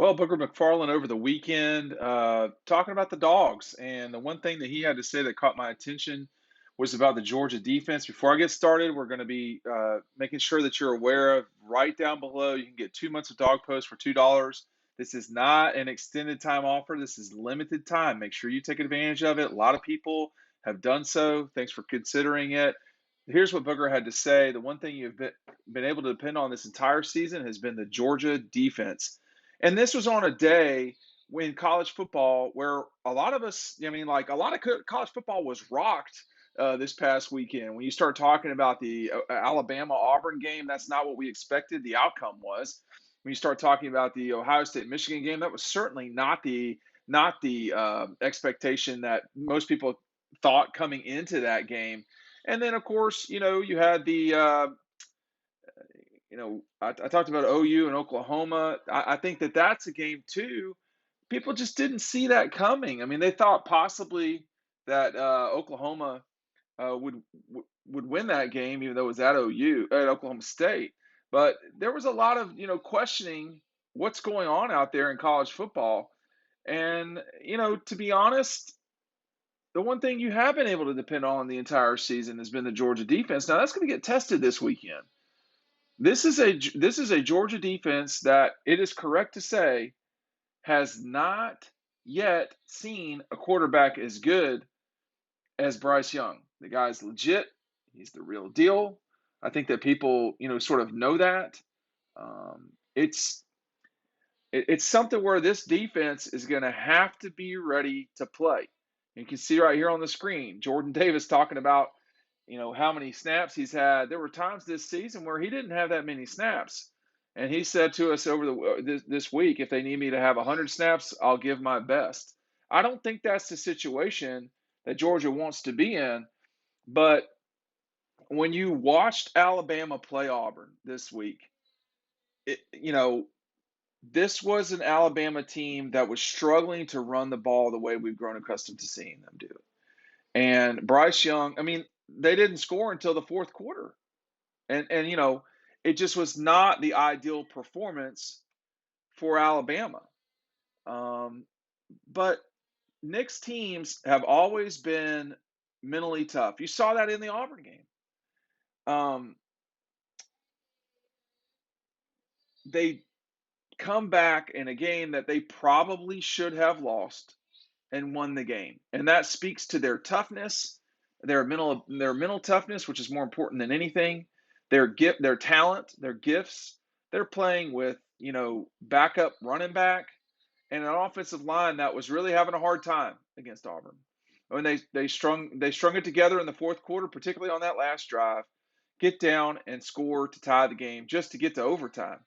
Well, Booger McFarland over the weekend talking about the dogs. And the one thing that he had to say that caught my attention was about the Georgia defense. Before I get started, we're going to be making sure that you're aware of right down below. You can get 2 months of Dog Post for $2. This is not an extended time offer. This is limited time. Make sure you take advantage of it. A lot of people have done so. Thanks for considering it. Here's what Booger had to say. The one thing you've been able to depend on this entire season has been the Georgia defense. And this was on a day when college football, where a lot of us, I mean, like a lot of college football was rocked this past weekend. When you start talking about the Alabama Auburn game, that's not what we expected. The outcome was. When you start talking about the Ohio State Michigan game, that was certainly not the expectation that most people thought coming into that game. And then, of course, you had I talked about OU and Oklahoma. I think that that's a game too. People just didn't see that coming. I mean, they thought possibly that Oklahoma would win that game, even though it was at OU at Oklahoma State. But there was a lot of questioning what's going on out there in college football. And to be honest, the one thing you have been able to depend on the entire season has been the Georgia defense. Now that's going to get tested this weekend. This is a Georgia defense that it is correct to say has not yet seen a quarterback as good as Bryce Young. The guy's legit. He's the real deal. I think that people, sort of know that. It's something where this defense is going to have to be ready to play. You can see right here on the screen, Jordan Davis talking about how many snaps he's had. There were times this season where he didn't have that many snaps. And he said to us over this week, if they need me to have 100 snaps, I'll give my best. I don't think that's the situation that Georgia wants to be in. But when you watched Alabama play Auburn this week, this was an Alabama team that was struggling to run the ball the way we've grown accustomed to seeing them do. And Bryce Young, I mean, they didn't score until the fourth quarter. And it just was not the ideal performance for Alabama. But Nick's teams have always been mentally tough. You saw that in the Auburn game. They come back in a game that they probably should have lost and won the game. And that speaks to their toughness, their mental toughness, which is more important than anything. Their talent, their gifts. They're playing with, backup running back and an offensive line that was really having a hard time against Auburn. When they strung it together in the fourth quarter, particularly on that last drive, get down and score to tie the game just to get to overtime.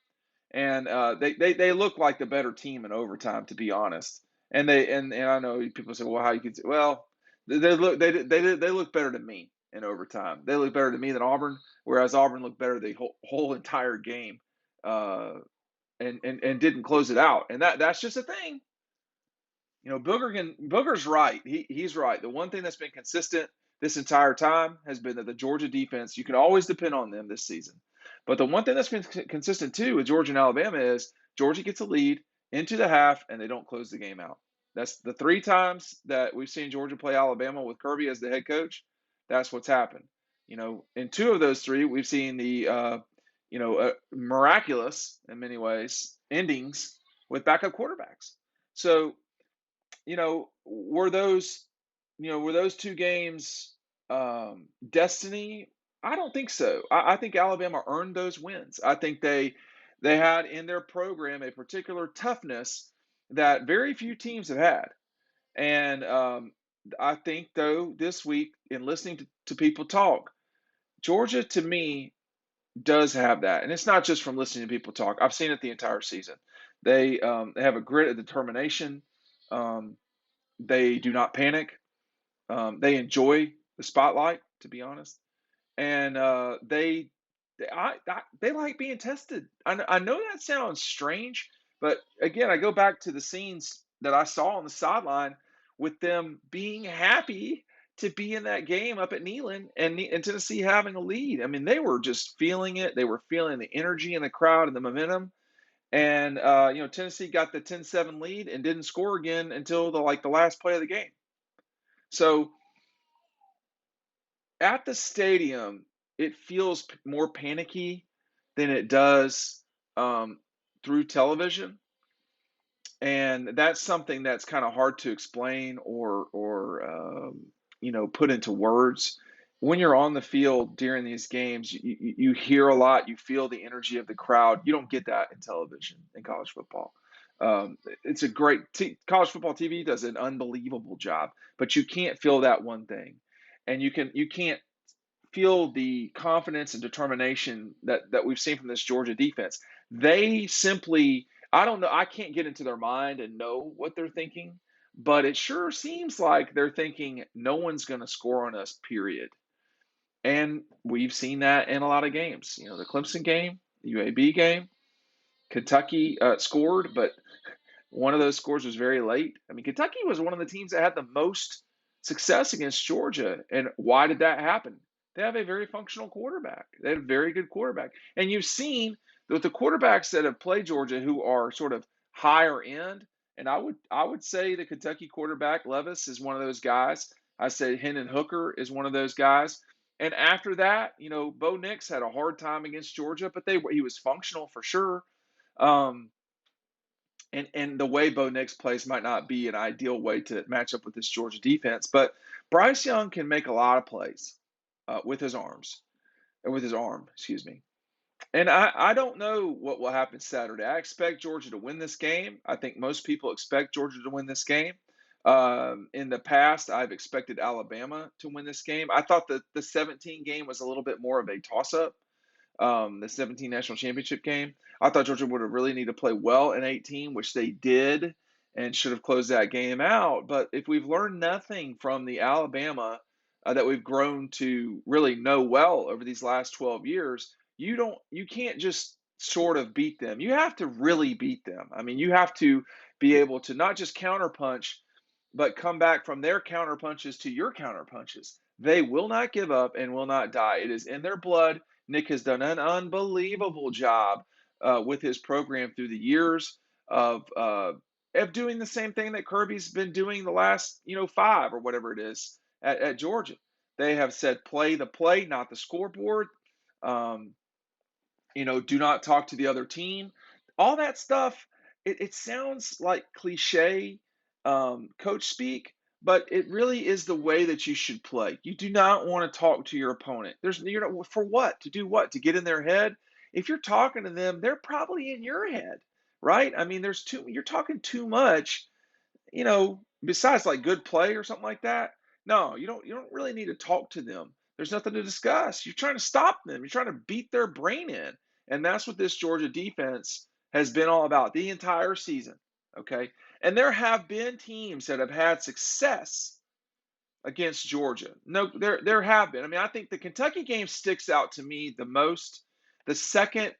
And they look like the better team in overtime, to be honest. And I know people say, well, how you could say, well, they look better to me in overtime. They look better to me than Auburn, whereas Auburn looked better the whole entire game, and didn't close it out. And that's just a thing. Booger's right. He's right. The one thing that's been consistent this entire time has been that the Georgia defense, you can always depend on them this season. But the one thing that's been consistent too with Georgia and Alabama is Georgia gets a lead into the half and they don't close the game out. That's the 3 times that we've seen Georgia play Alabama with Kirby as the head coach. That's what's happened. In 2 of those 3, we've seen the miraculous in many ways endings with backup quarterbacks. So, were those 2 games destiny? I don't think so. I think Alabama earned those wins. I think they had in their program a particular toughness that very few teams have had. And I think, though, this week, in listening to people talk, Georgia, to me, does have that. And it's not just from listening to people talk. I've seen it the entire season. They have a grit of determination. They do not panic. They enjoy the spotlight, to be honest. And they like being tested. I know that sounds strange, but again, I go back to the scenes that I saw on the sideline with them being happy to be in that game up at Neyland and Tennessee having a lead. I mean, they were just feeling it. They were feeling the energy in the crowd and the momentum. And Tennessee got the 10-7 lead and didn't score again until the last play of the game. So at the stadium, it feels more panicky than it does um, through television, and that's something that's kind of hard to explain or put into words. When you're on the field during these games, you hear a lot, you feel the energy of the crowd. You don't get that in television in college football. It's a great college football TV does an unbelievable job, but you can't feel that one thing, and you can't feel the confidence and determination that we've seen from this Georgia defense. They simply, I don't know, I can't get into their mind and know what they're thinking, but it sure seems like they're thinking no one's going to score on us, period. And we've seen that in a lot of games. The Clemson game, the UAB game, Kentucky scored, but one of those scores was very late. I mean, Kentucky was one of the teams that had the most success against Georgia. And why did that happen? They have a very functional quarterback. They have a very good quarterback. And you've seen with the quarterbacks that have played Georgia who are sort of higher end, and I would say the Kentucky quarterback Levis is one of those guys. I say Hendon Hooker is one of those guys. And after that, Bo Nix had a hard time against Georgia, but he was functional for sure. Um, and the way Bo Nix plays might not be an ideal way to match up with this Georgia defense, but Bryce Young can make a lot of plays with his arms, or with his arm, excuse me. And I don't know what will happen Saturday. I expect Georgia to win this game. I think most people expect Georgia to win this game. In the past, I've expected Alabama to win this game. I thought that the 17 game was a little bit more of a toss-up, the 17 national championship game. I thought Georgia would have really needed to play well in 18, which they did, and should have closed that game out. But if we've learned nothing from the Alabama that we've grown to really know well over these last 12 years, you can't just sort of beat them. You have to really beat them. I mean, you have to be able to not just counterpunch, but come back from their counterpunches to your counterpunches. They will not give up and will not die. It is in their blood. Nick has done an unbelievable job with his program through the years of doing the same thing that Kirby's been doing the last 5 or whatever it is at Georgia. They have said play the play, not the scoreboard. Um, do not talk to the other team. All that stuff, it sounds like cliche coach speak, but it really is the way that you should play. You do not want to talk to your opponent. For what? To do what? To get in their head? If you're talking to them, they're probably in your head, right? I mean, you're talking too much, besides like good play or something like that. No, you don't really need to talk to them. There's nothing to discuss. You're trying to stop them. You're trying to beat their brain in. And that's what this Georgia defense has been all about the entire season. Okay. And there have been teams that have had success against Georgia. No, there have been. I mean, I think the Kentucky game sticks out to me the most. The second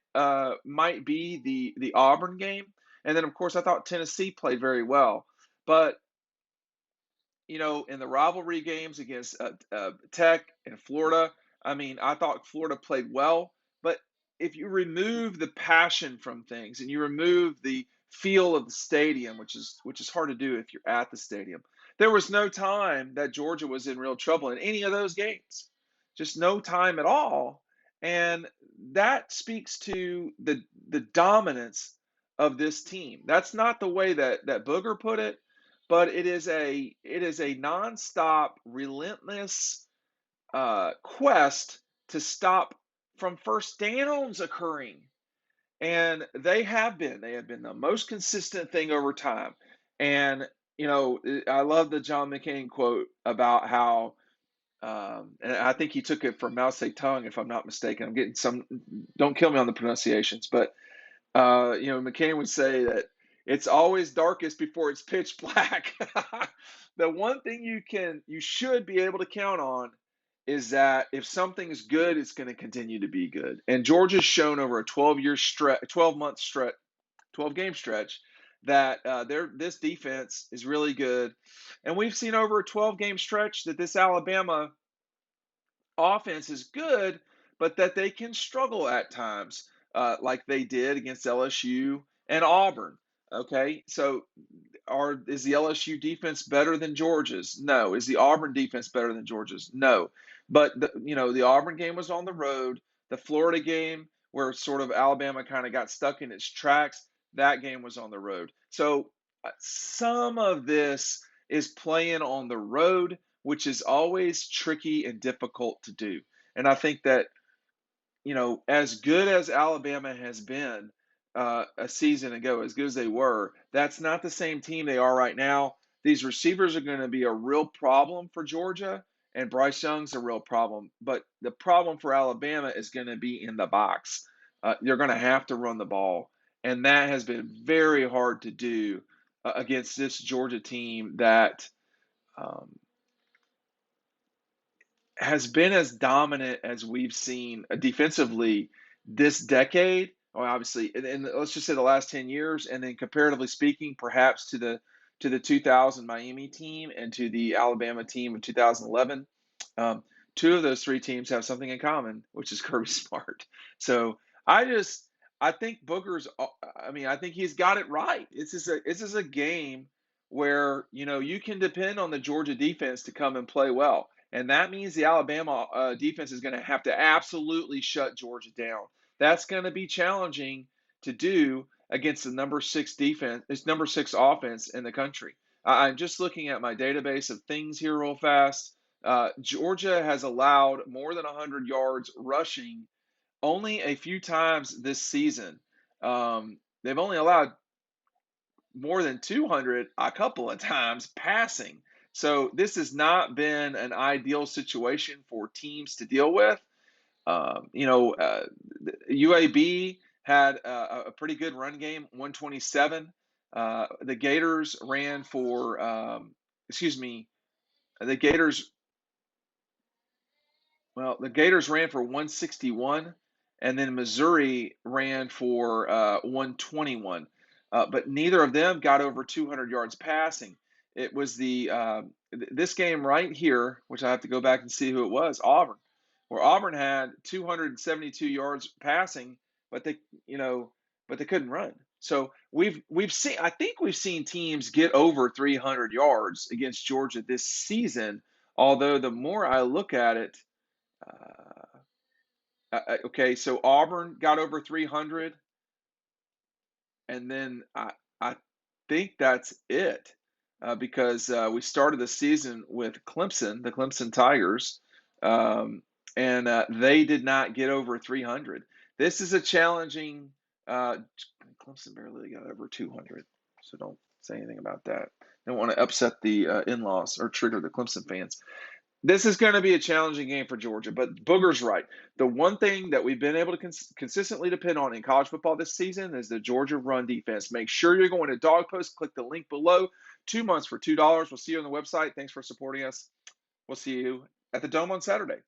might be the Auburn game, and then of course I thought Tennessee played very well. But in the rivalry games against Tech and Florida, I mean, I thought Florida played well. But if you remove the passion from things and you remove the feel of the stadium, which is hard to do if you're at the stadium, there was no time that Georgia was in real trouble in any of those games. Just no time at all. And that speaks to the dominance of this team. That's not the way that Booger put it, but it is a nonstop, relentless quest to stop from first downs occurring, and they have been the most consistent thing over time. And I love the John McCain quote about how, and I think he took it from Mao Zedong, if I'm not mistaken. I'm getting some. Don't kill me on the pronunciations, but McCain would say that it's always darkest before it's pitch black. The one thing you should be able to count on is that if something's good, it's going to continue to be good. And Georgia's shown over a 12-year stretch, 12-month stretch, 12-game stretch that this defense is really good. And we've seen over a 12-game stretch that this Alabama offense is good, but that they can struggle at times, like they did against LSU and Auburn. Okay, so is the LSU defense better than Georgia's? No. Is the Auburn defense better than Georgia's? No. But the Auburn game was on the road. The Florida game, where sort of Alabama kind of got stuck in its tracks, that game was on the road. So some of this is playing on the road, which is always tricky and difficult to do. And I think that as good as Alabama has been a season ago, as good as they were, that's not the same team they are right now. These receivers are going to be a real problem for Georgia, and Bryce Young's a real problem. But the problem for Alabama is going to be in the box. You're going to have to run the ball, and that has been very hard to do against this Georgia team that um, has been as dominant as we've seen defensively this decade. Well, obviously, and let's just say the last 10 years, and then comparatively speaking, perhaps to the 2000 Miami team and to the Alabama team of 2011. Um, Two of those three teams have something in common, which is Kirby Smart. So I think Booger's. I mean, I think he's got it right. This is a game where you can depend on the Georgia defense to come and play well. And that means the Alabama defense is going to have to absolutely shut Georgia down. That's going to be challenging to do against the number six defense, it's number six offense in the country. I'm just looking at my database of things here real fast. Georgia has allowed more than 100 yards rushing only a few times this season. They've only allowed more than 200 a couple of times passing. So this has not been an ideal situation for teams to deal with. UAB had a pretty good run game, 127. The Gators ran for, the Gators the Gators ran for 161, and then Missouri ran for 121. But neither of them got over 200 yards passing. It was this game right here, which I have to go back and see who it was, Auburn, where Auburn had 272 yards passing, but they couldn't run. So we've seen I think we've seen teams get over 300 yards against Georgia this season. Although the more I look at it, okay, so Auburn got over 300, and then I think that's it because we started the season with Clemson, the Clemson Tigers, um, and they did not get over 300. This is a challenging. Clemson barely got over 200, so don't say anything about that. Don't want to upset the in-laws or trigger the Clemson fans. This is going to be a challenging game for Georgia, but Booger's right. The one thing that we've been able to consistently depend on in college football this season is the Georgia run defense. Make sure you're going to Dawg Post. Click the link below. 2 months for $2. We'll see you on the website. Thanks for supporting us. We'll see you at the Dome on Saturday.